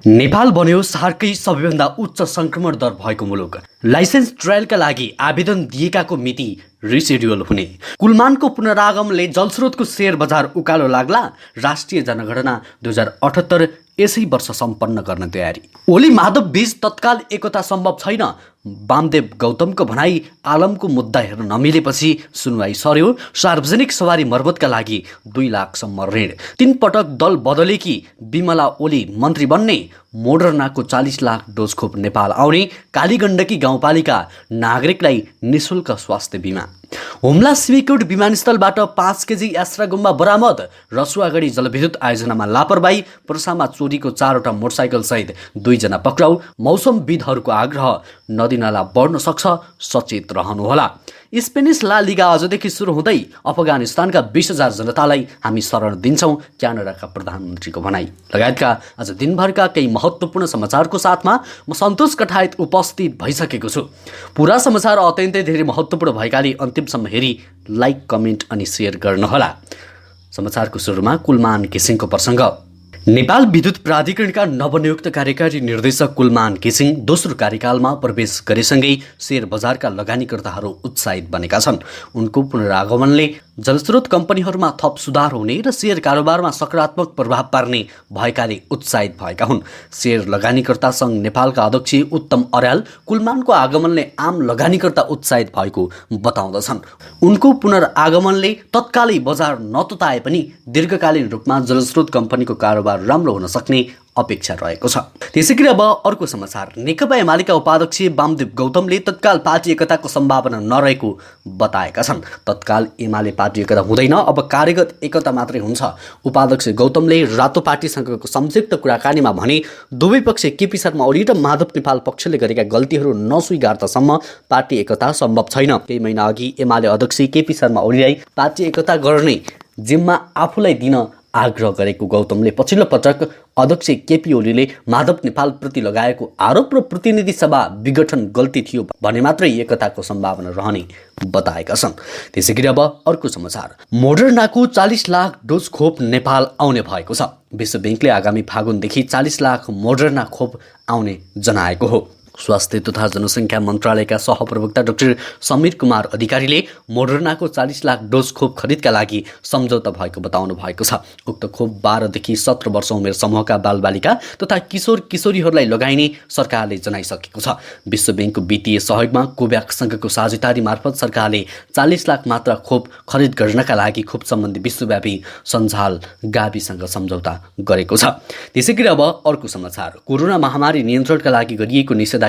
नेपाल बन्यो सार्ककै सबैभन्दा उच्च संक्रमण दर भएको मुलुक। लाइसेन्स ट्रायलका लागि आवेदन दिएकाको मिति रिसेड्युल हुने। कुलमानको पुनरागमनले जलस्रोतको शेयर बजार उकालो लाग्ला। राष्ट्रिय जनगणना 2078 यसै वर्ष सम्पन्न गर्न तयारी। ओली माधव बीच तत्काल एकता सम्भव छैन। वामदेव गौतमको भनाई आलमको मुद्दा हेर्न नमिलेपछि सुनवाई सर्यो। सार्वजनिक सवारी मर्मतका लागि 2 लाखसम्म ऋण। 3 पटक दल बदलेकी बिमला ओली मन्त्री बन्ने। मोडर्नाको 40 लाख डोज खोप नेपाल आउने। कालीगण्डकी गाउँपालिका नागरिकलाई निशुल्क स्वास्थ्य बीमा। हुम्ला सिमिकोट विमानस्थलबाट 5 केजी यास्रागुम्बा बरामद। रसुवागढी जलविद्युत आयोजनामा लापरवाही। पर्सामा चोरीको 4वटा मोटरसाइकल सहित 2 जना पक्राउ। मौसमविदहरूको आग्रह, नदीनाला बढ्न सक्छ, सचेत रहनुहोला। स्पेनिस ला लिगा आजदेखि सुरु हुँदै अफगानिस्तानका 20,000 जनतालाई हामी शरण दिन्छौं, क्यानाडाका प्रधानमन्त्रीको भनाई लगायतका आज दिनभरका केही महत्त्वपूर्ण समाचारको साथमा म सन्तोष कठायत उपस्थित भइसकेको छु। पुरा समाचार अत्यन्तै धेरै महत्त्वपूर्ण भएकाले अन्तिमसम्म हेरी लाइक, कमेन्ट अनि सेयर गर्नुहोला। समाचारको सुरुमा कुलमान घिसिङको प्रसङ्ग। नेपाल विद्युत प्राधिकरणका नवनियुक्त कार्यकारी निर्देशक कुलमान घिसिङ दोस्रो कार्यकालमा प्रवेश गरेसँगै शेयर बजारका लगानीकर्ताहरू उत्साहित बनेका छन्। उनको पुनरागमनले जलस्रोत कम्पनीहरूमा थप सुधार हुने र शेयर कारोबारमा सकारात्मक प्रभाव पार्ने भएकाले उत्साहित भएका हुन्। शेयर लगानीकर्ता सङ्घ नेपालका अध्यक्ष उत्तम अर्याल कुलमानको आगमनले आम लगानीकर्ता उत्साहित भएको बताउँदछन्। उनको पुनरागमनले तत्कालै बजार नतताए पनि दीर्घकालीन रूपमा जलस्रोत कम्पनीको कारोबार राम्रो हुन सक्ने अपेक्षा रहेको छ। त्यसैगरी अब अर्को समाचार। नेकपा एमालेका उपाध्यक्ष वामदेव गौतमले तत्काल पार्टी एकताको सम्भावना नरहेको बताएका छन्। तत्काल एमाले पार्टी एकता हुँदैन, अब कार्यगत एकता मात्रै हुन्छ। उपाध्यक्ष गौतमले रातो पार्टीसँगको संयुक्त कुराकानीमा भने दुवै पक्ष केपी शर्मा ओली र माधव नेपाल पक्षले गरेका गल्तीहरू नस्वीकार्दासम्म पार्टी एकता सम्भव छैन। केही महिना अघि एमाले अध्यक्ष केपी शर्मा ओलीलाई पार्टी एकता गर्ने जिम्मा आफूलाई दिन आग्रह गरेको गौतमले पछिल्लो पटक अध्यक्ष केपी ओलीले माधव नेपाल प्रति लगाएको आरोप र प्रतिनिधि सभा विघटन गल्ती थियो भने मात्रै एकताको सम्भावना रहने बताएका छन्। त्यसैगरी अब अर्को समाचार। मोडर्नाको 40 लाख डोज खोप नेपाल आउने भएको छ। विश्व ब्याङ्कले आगामी फागुनदेखि 40 लाख मोडर्ना खोप आउने जनाएको हो। स्वास्थ्य तथा जनसङ्ख्या मन्त्रालयका सहप्रवक्ता डाक्टर समीर कुमार अधिकारीले मोडर्नाको 40 लाख डोज खोप खरिदका लागि सम्झौता भएको बताउनु भएको छ। उक्त खोप 12 देखि 17 वर्ष उमेर समूहका बालबालिका तथा किशोर किशोरीहरूलाई लगाइने सरकारले जनाइसकेको छ। विश्व ब्याङ्कको वित्तीय सहयोगमा कोभ्याक्ससँगको साझेदारी मार्फत सरकारले 40 लाख मात्रा खोप खरिद गर्नका लागि खोप सम्बन्धी विश्वव्यापी सञ्जाल गाविसँग सम्झौता गरेको छ। त्यसैगरी अब अर्को समाचार। कोरोना महामारी नियन्त्रणका लागि गरिएको निषेधाज्ञालाई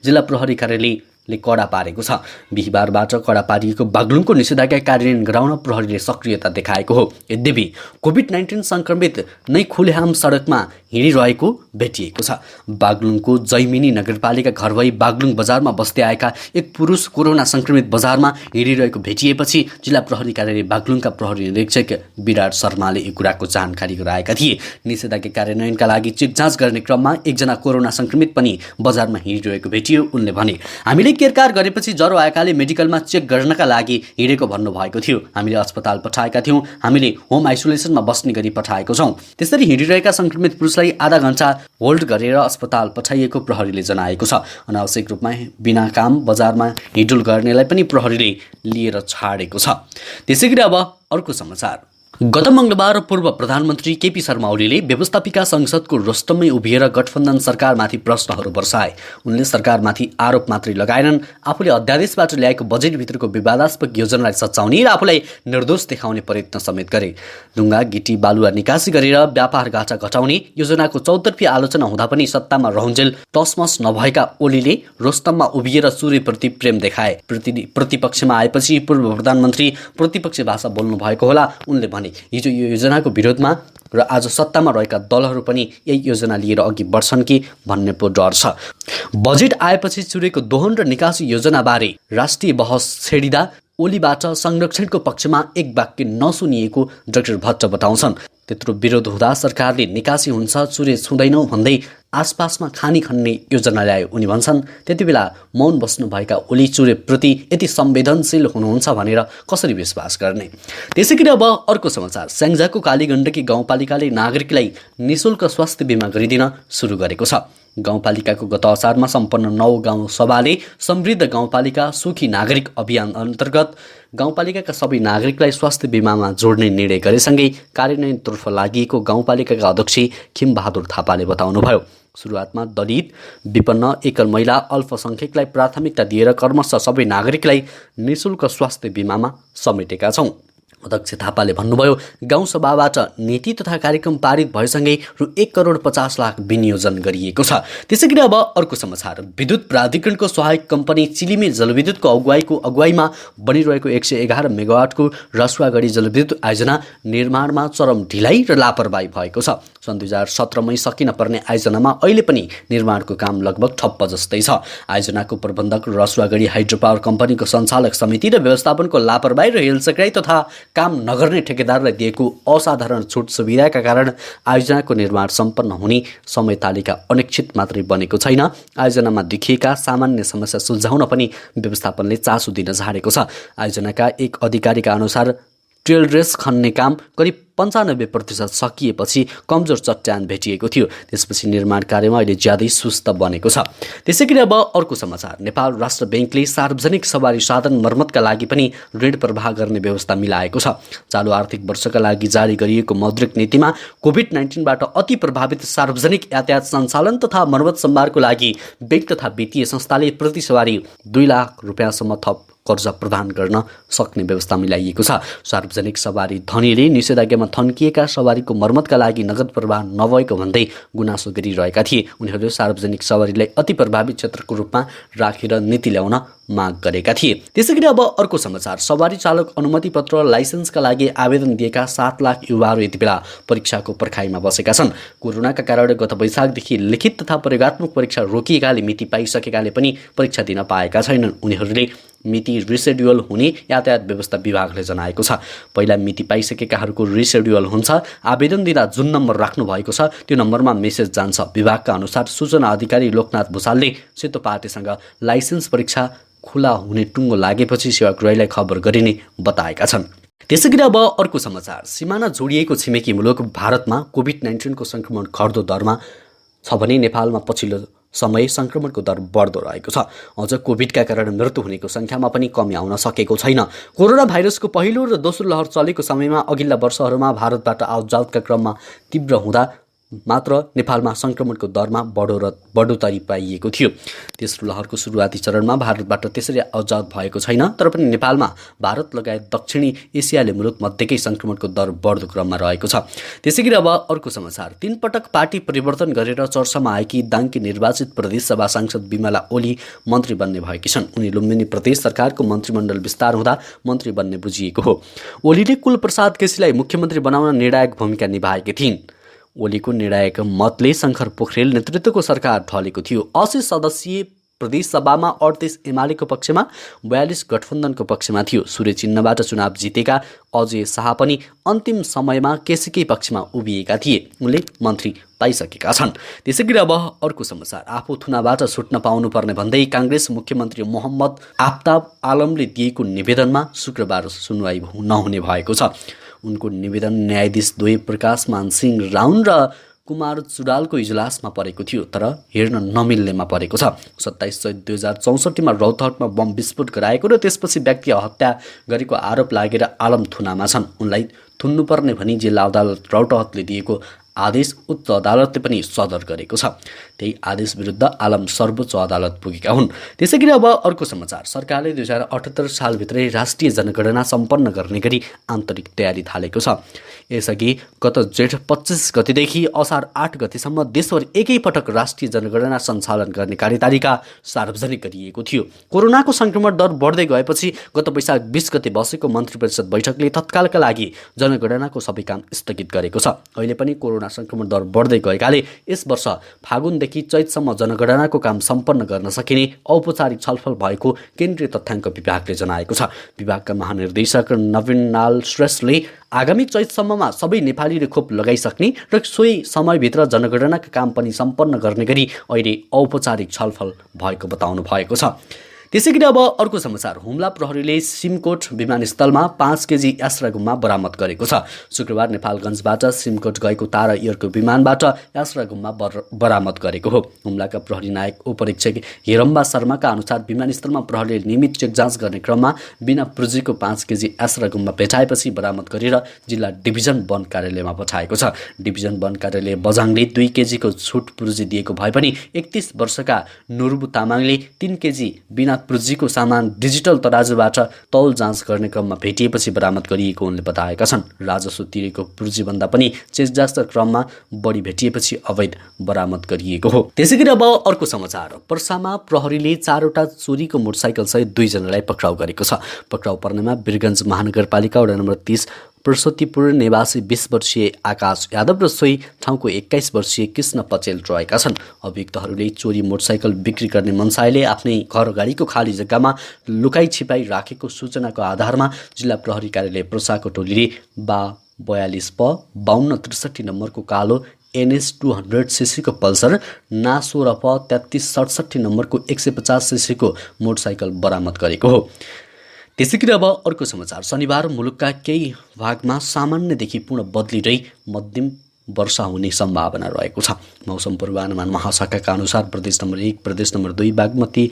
जिल्ला प्रहरी कार्यालयले कडा पारेको छ। बिहिबारबाट कडा पारिएको बागलुङको निषेधाज्ञा कार्यान्वयन गराउन प्रहरीले सक्रियता देखाएको हो। यद्यपि कोभिड-19 संक्रमित नै खुलेआम सडकमा हिँडिरहेको भेटिएको छ। बागलुङको जैमिनी नगरपालिका घर भई बागलुङ बजारमा बस्दै आएका एक पुरुष कोरोना संक्रमित बजारमा हिँडिरहेको भेटिएपछि जिल्ला प्रहरी कार्यालय बागलुङका प्रहरी निरीक्षक विराट शर्माले यो कुराको जानकारी गराएका थिए। निषेधाज्ञा कार्यान्वयनका लागि चेक जाँच गर्ने क्रममा एकजना कोरोना संक्रमित पनि बजारमा हिँडिरहेको भेटियो। उनले भने, हामीले केरकार गरेपछि ज्वरो आएकाले मेडिकलमा चेक गर्नका लागि हिँडेको भन्नुभएको थियो। हामीले अस्पताल पठाएका थियौँ। हामीले होम आइसोलेसनमा बस्ने गरी पठाएको छौँ। त्यसरी हिँडिरहेका संक्रमित पुरुषलाई आधा घण्टा होल्ड गरेर अस्पताल पठाइएको प्रहरीले जनाएको छ। अनावश्यक रूपमा बिना काम बजारमा हिँडुल गर्नेलाई पनि प्रहरीले लिएर छाडेको छ। त्यसैगरी अब अर्को समाचार। गत मङ्गलबार पूर्व प्रधानमन्त्री केपी शर्मा ओलीले व्यवस्थापिका संसदको रोस्टममै उभिएर गठबन्धन सरकारमाथि प्रश्नहरू वर्षाए। उनले सरकारमाथि आरोप मात्रै लगाएनन्, आफूले अध्यादेशबाट ल्याएको बजेटभित्रको विवादास्पद योजनालाई सच्याउने र आफूलाई निर्दोष देखाउने प्रयत्न समेत गरे। ढुङ्गा गिटी बालुवा निकासी गरेर व्यापार घाटा घटाउने योजनाको चौतर्फी आलोचना हुँदा पनि सत्तामा रहन्जेल टसमस नभएका ओलीले रोस्टममा उभिएर सूर्यप्रति प्रेम देखाए। प्रतिपक्षमा आएपछि पूर्व प्रधानमन्त्री प्रतिपक्ष भाषा बोल्नु भएको होला। उनले भने, हिजो यो योजनाको विरोधमा र आज सत्तामा रहेका दलहरू पनि यही योजना लिएर अघि बढ्छन् कि भन्ने पो डर छ। बजेट आएपछि चुरेको दोहन र निकासी योजनाबारे राष्ट्रिय बहस छेडिँदा ओलीबाट संरक्षणको पक्षमा एक वाक्य नसुनिएको डाक्टर भट्ट बताउँछन्। त्यत्रो विरोध हुँदा सरकारले निकासी हुन्छ चुरे छुँदैनौ भन्दै आसपासमा खानी खन्ने योजना ल्यायो। उनी भन्छन् त्यति बेला मौन बस्नुभएका ओली चुरेप्रति यति संवेदनशील हुनुहुन्छ भनेर कसरी विश्वास गर्ने। त्यसै गरी अब अर्को समाचार। स्याङ्जाको कालीगण्डकी गाउँपालिकाले नागरिकलाई निःशुल्क स्वास्थ्य बिमा गरिदिन सुरु गरेको छ। गाउँपालिकाको गत असारमा सम्पन्न 9 गाउँ सभाले समृद्ध गाउँपालिका सुखी नागरिक अभियान अन्तर्गत गाउँपालिकाका सबै नागरिकलाई स्वास्थ्य बिमामा जोड्ने निर्णय गरेसँगै कार्यान्वयनतर्फ लागि गाउँपालिकाका अध्यक्ष खिमबहादुर थापाले बताउनुभयो। सुरुवातमा दलित, विपन्न, एकल महिला, अल्पसङ्ख्यकलाई प्राथमिकता दिएर क्रमशः सबै नागरिकलाई निःशुल्क स्वास्थ्य बिमामा समेटेका छौँ। अध्यक्ष थापाले भन्नुभयो, गाउँसभाबाट नीति तथा कार्यक्रम पारित भएसँगै रु 1,50,00,000 विनियोजन गरिएको छ। त्यसै गरी अब अर्को समाचार। विद्युत प्राधिकरणको सहायक कम्पनी चिलिमे जलविद्युतको अगुवाईमा बनिरहेको 111 मेगावाटको रसुवागढी जलविद्युत आयोजना निर्माणमा चरम ढिलाइ र लापरवाही भएको छ। सन् 2017मै सकिन पर्ने आयोजनामा अहिले पनि निर्माणको काम लगभग ठप्प जस्तै छ। आयोजनाको प्रबन्धक रसुवागढी हाइड्रो पावर कम्पनीको सञ्चालक समिति र व्यवस्थापनको लापरवाही र हेलचक्राइ तथा काम नगर्ने ठेकेदारलाई दिएको असाधारण छुट सुविधाका कारण आयोजनाको निर्माण सम्पन्न हुने समय तालिका अनिश्चित मात्रै बनेको छैन। आयोजनामा देखिएका सामान्य समस्या सुल्झाउन पनि व्यवस्थापनले चासो दिन झारेको छ। आयोजनाका एक अधिकारीका अनुसार ट्रेल रेस खन्ने काम करिब 95% सकिएपछि कमजोर चट्यान भेटिएको थियो। त्यसपछि निर्माण कार्यमा अहिले ज्यादै सुस्त बनेको छ। त्यसै गरी अब अर्को समाचार। नेपाल राष्ट्र ब्याङ्कले सार्वजनिक सवारी साधन मर्मतका लागि पनि ऋण प्रवाह गर्ने व्यवस्था मिलाएको छ। चालु आर्थिक वर्षका लागि जारी गरिएको मौद्रिक नीतिमा कोभिड-19बाट अति प्रभावित सार्वजनिक यातायात सञ्चालन तथा मर्मत सम्भारको लागि ब्याङ्क तथा वित्तीय संस्थाले प्रति सवारी 2 लाख रुपियाँसम्म थप कर्जा प्रदान गर्न सक्ने व्यवस्था मिलाइएको छ। सार्वजनिक सवारी धनीले निषेधाज्ञामा थन्किएका सवारीको मर्मतका लागि नगद प्रवाह नभएको भन्दै गुनासो गरिरहेका थिए। उनीहरूले सार्वजनिक सवारीलाई अति प्रभावित क्षेत्रको रूपमा राखेर नीति ल्याउन माग गरेका थिए। त्यसै गरी अब अर्को समाचार। सवारी चालक अनुमति पत्र लाइसेन्सका लागि आवेदन दिएका 7 लाख युवाहरू यति बेला परीक्षाको पर्खाइमा बसेका छन्। कोरोनाका कारण गत वैशाखदेखि लिखित तथा प्रयोगात्मक परीक्षा रोकिएकाले मिति पाइसकेकाले पनि परीक्षा दिन पाएका छैनन्। उनीहरूले मिति रिसेड्युल हुने यातायात व्यवस्था विभागले जनाएको छ। पहिला मिति पाइसकेकाहरूको रिसेड्युल हुन्छ। आवेदन दिँदा जुन नम्बर राख्नु भएको छ त्यो नम्बरमा मेसेज जान्छ। विभागका अनुसार सूचना अधिकारी लोकनाथ भूषालले सेतो पार्टीसँग लाइसेन्स परीक्षा खुला हुने टुङ्गो लागेपछि सेवाग्राहीलाई खबर गरिने बताएका छन्। त्यसै गरी अब अर्को समाचार। सिमाना जोडिएको छिमेकी मुलुक भारतमा कोभिड-19 को सङ्क्रमण घट्दो दरमा छ भने नेपालमा पछिल्लो समय सङ्क्रमणको दर बढ्दो रहेको छ। अझ कोभिडका कारण मृत्यु हुनेको सङ्ख्यामा पनि कमी आउन सकेको छैन। कोरोना भाइरसको पहिलो र दोस्रो लहर चलेको समयमा अघिल्ला वर्षहरूमा भारतबाट आउटजाउटका क्रममा तीव्र हुँदा मात्र नेपालमा सङ्क्रमणको दरमा बढोत्तरी पाइएको थियो। तेस्रो लहरको सुरुवाती चरणमा भारतबाट त्यसरी आउटजाउट भएको छैन, तर पनि नेपालमा भारत लगायत दक्षिणी एसियाली मुलुकमध्येकै सङ्क्रमणको दर बढ्दो क्रममा रहेको छ। त्यसै गरी अब अर्को समाचार। 3 पटक पार्टी परिवर्तन गरेर चर्चामा आएकी दाङकी निर्वाचित प्रदेशसभा सांसद बिमला ओली मन्त्री बन्ने भएकी छन्। उनी लुम्बिनी प्रदेश सरकारको मन्त्रीमण्डल विस्तार हुँदा मन्त्री बन्ने बुझिएको हो। ओलीले कुलप्रसाद केसीलाई मुख्यमन्त्री बनाउन निर्णायक भूमिका निभाएकी थिइन्। ओलीको निर्णायक मतले शङ्कर पोखरेल नेतृत्वको सरकार ढलेको थियो। 80 सदस्यीय प्रदेशसभामा 38 एमालेको पक्षमा 42 गठबन्धनको पक्षमा थियो। सूर्य चिन्हबाट चुनाव जितेका अजय शाह पनि अन्तिम समयमा केसीकै पक्षमा उभिएका थिए। उनले मन्त्री पाइसकेका छन्। त्यसै गरी अब अर्को समाचार। आफू थुनाबाट छुट्न पाउनुपर्ने भन्दै काङ्ग्रेस मुख्यमन्त्री मोहम्मद आफ्ताब आलमले दिएको निवेदनमा शुक्रबार सुनवाई नहुने भएको छ। उनको निवेदन न्यायाधीश द्वय प्रकाश मान सिंह राउन र कुमार चुडालको इजलासमा परेको थियो, तर हेर्न नमिल्नेमा परेको छ। 27 चैत 2064 मा रौतहटमा बम विस्फोट गराएको र त्यसपछि व्यक्ति हत्या गरेको आरोप लागेर आलम थुनामा छन्। उनलाई थुन्नुपर्ने भनी जिल्ला अदालत रौतहटले दिएको आदेश उच्च अदालतले पनि सदर गरेको छ। त्यही आदेश विरुद्ध आलम सर्वोच्च अदालत पुगेका हुन्। त्यसै गरी अब अर्को समाचार। सरकारले 2078 सालभित्रै राष्ट्रिय जनगणना सम्पन्न गर्ने गरी आन्तरिक तयारी थालेको छ। यसअघि गत जेठ 25 गतेदेखि असार 8 गतेसम्म देशभर एकैपटक राष्ट्रिय जनगणना सञ्चालन गर्ने कार्यतालिका सार्वजनिक गरिएको थियो। कोरोनाको सङ्क्रमण दर बढ्दै गएपछि गत वैशाख 20 गते बसेको मन्त्री परिषद बैठकले तत्कालका लागि जनगणनाको सबै काम स्थगित गरेको छ। अहिले पनि कोरोना कोरोना संक्रमण दर बढ्दै गएकाले यस वर्ष फागुनदेखि चैतसम्म जनगणनाको काम सम्पन्न गर्न सकिने औपचारिक छलफल भएको केन्द्रीय तथ्याङ्क विभागले जनाएको छ। विभागका महानिर्देशक नवीन नाल श्रेष्ठले आगामी चैतसम्ममा सबै नेपालीले खोप लगाइसक्ने र सोही समयभित्र जनगणनाका काम पनि सम्पन्न गर्ने गरी अहिले औपचारिक छलफल भएको बताउनु भएको छ। त्यसैगरी अब अर्को समाचार, हुम्ला प्रहरीले सिमकोट विमानस्थलमा 5 केजी यास्रा गुम्बा बरामद गरेको छ। शुक्रबार नेपालगञ्जबाट सिमकोट गएको तारा एयरको विमानबाट यास्रा गुम्बा बरामद गरेको हो। हुम्लाका प्रहरी नायक उपरीक्षक हिरम्बा शर्माका अनुसार विमानस्थलमा प्रहरीले नियमित चेक जाँच गर्ने क्रममा बिना पुँजीको 5 केजी यास्रा गुम्बा भेटाएपछि बरामद गरेर जिल्ला डिभिजन वन कार्यालयमा पठाएको छ। डिभिजन वन कार्यालय बझाङले 2 केजीको छुट पुँजी दिएको भए पनि 31 वर्षका नुर्बु तामाङले 3 केजी बिना पुँजीको सामान डिजिटल तराजुबाट तौल जाँच गर्ने क्रममा भेटिएपछि बरामद गरिएको उनले बताएका छन्। राजस्व तिरेको पुँजीभन्दा पनि चेक जाँचका क्रममा बढी भेटिएपछि अवैध बरामद गरिएको हो। त्यसैगरी अब अर्को समाचार, पर्सामा प्रहरीले 4वटा चोरीको मोटरसाइकल सहित 2 जनालाई पक्राउ गरेको छ। पक्राउ पर्नेमा वीरगञ्ज महानगरपालिका वडा नम्बर 30 प्रसुतिपुर निवासी 20 वर्षीय आकाश यादव र सोही ठाउँको 21 वर्षीय कृष्ण पचेल रहेका छन्। अभियुक्तहरूले चोरी मोटरसाइकल बिक्री गर्ने मनसायले आफ्नै घर अगाडिको खाली जग्गामा लुकाई छिपाई राखेको सूचनाको आधारमा जिल्ला प्रहरी कार्यालय पर्साको टोलीले 42 प 5263 नम्बरको कालो NS 200 सीसीको पल्सर, ना 16 प 3367 नम्बरको 150 सीसीको मोटरसाइकल बरामद गरेको हो। त्यसैगरी अब अर्को समाचार, शनिबार मुलुकका केही भागमा सामान्यदेखि पूर्ण बदली रही मध्यम वर्षा हुने सम्भावना रहेको छ। मौसम पूर्वानुमान महाशाखाका अनुसार प्रदेश नम्बर 1, प्रदेश नम्बर 2, बागमती,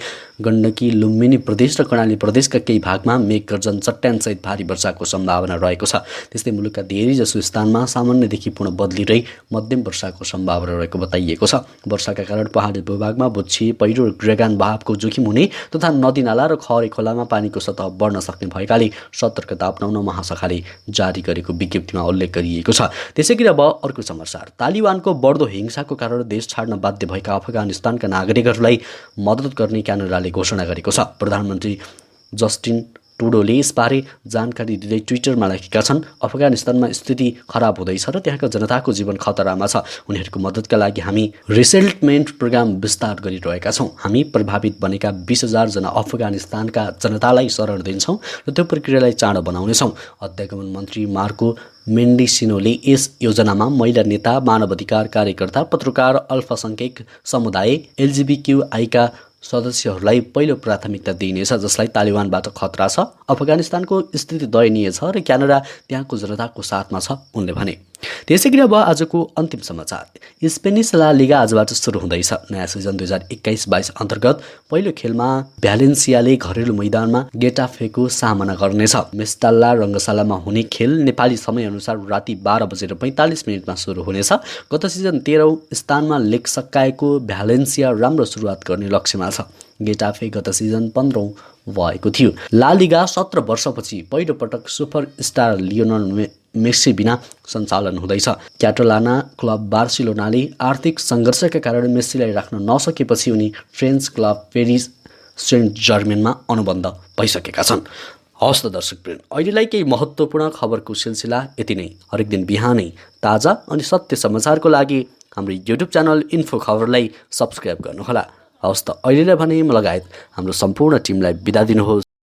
गण्डकी, लुम्बिनी प्रदेश र कर्णाली प्रदेशका केही भागमा मेघगर्जन चट्यानसहित भारी वर्षाको सम्भावना रहेको छ। त्यस्तै मुलुकका धेरैजसो स्थानमा सामान्यदेखि पूर्ण बदली रही मध्यम वर्षाको सम्भावना रहेको बताइएको छ। वर्षाका कारण पहाडी भूभागमा बुच्छी, पहिरो र गृहगान बहावको जोखिम हुने तथा नदीनाला र खहरे खोलामा पानीको सतह बढ्न सक्ने भएकाले सतर्कता अपनाउन महाशाखाले जारी गरेको विज्ञप्तिमा उल्लेख गरिएको छ। त्यसैगरी अब अर्को समाचार, तालिबानको बढ्दो हिंसाको कारण देश छाड्न बाध्य भएका अफगानिस्तानका नागरिकहरूलाई मद्दत गर्ने क्यानाडाले घोषणा गरेको छ। प्रधानमन्त्री जस्टिन टुडोले यसबारे जानकारी दिँदै ट्विटरमा लेखेका छन्, अफगानिस्तानमा स्थिति खराब हुँदैछ र त्यहाँका जनताको जीवन खतरामा छ। उनीहरूको मद्दतका लागि हामी रिसेटलमेन्ट प्रोग्राम विस्तार गरिरहेका छौँ। हामी प्रभावित बनेका 20,000 जना अफगानिस्तानका जनतालाई शरण दिन्छौँ र त्यो प्रक्रियालाई चाँडो बनाउनेछौँ। अध्यागमन मन्त्री मार्को मेन्डिसिनोले यस योजनामा महिला नेता, मानवाधिकार कार्यकर्ता, पत्रकार, अल्पसङ्ख्यक समुदाय, LGBTQI का सदस्यहरूलाई पहिलो प्राथमिकता दिइनेछ, जसलाई तालिबानबाट खतरा छ। अफगानिस्तानको स्थिति दयनीय छ र क्यानाडा त्यहाँको जनताको साथमा छ, उनले भने। त्यसैगरी अब आजको अन्तिम समाचार, स्पेनिस ला लिगा आजबाट सुरु हुँदैछ। नयाँ सिजन 2021-22 अन्तर्गत पहिलो खेलमा भ्यालेन्सियाले घरेलु मैदानमा गेटाफेको सामना गर्नेछ। मेस्टाल्ला रङ्गशालामा हुने खेल नेपाली समयअनुसार राति 12:45 सुरु हुनेछ। गत सिजन 13औं स्थानमा लेग सकाएको भ्यालेन्सिया राम्रो सुरुवात गर्ने लक्ष्यमा छ। गेटाफे गत सिजन 15औं भएको थियो। ला लिगा 17 वर्षपछि पहिलो पटक सुपर स्टार लियोनल मेस्सी बिना सञ्चालन हुँदैछ। क्याटलाना क्लब बार्सिलोनाले आर्थिक सङ्घर्षका कारण मेस्सीलाई राख्न नसकेपछि उनी फ्रेन्च क्लब पेरिस सेन्ट जर्मेनमा अनुबन्ध भइसकेका छन्। हवस् त दर्शकवृन्द, अहिलेलाई केही महत्त्वपूर्ण खबरको सिलसिला यति नै। हरेक दिन बिहानै ताजा अनि सत्य समाचारको लागि हाम्रो युट्युब च्यानल इन्फो खबरलाई सब्स्क्राइब गर्नुहोला। हवस् त अहिलेलाई भने म लगायत हाम्रो सम्पूर्ण टिमलाई बिदा दिनुहोस्।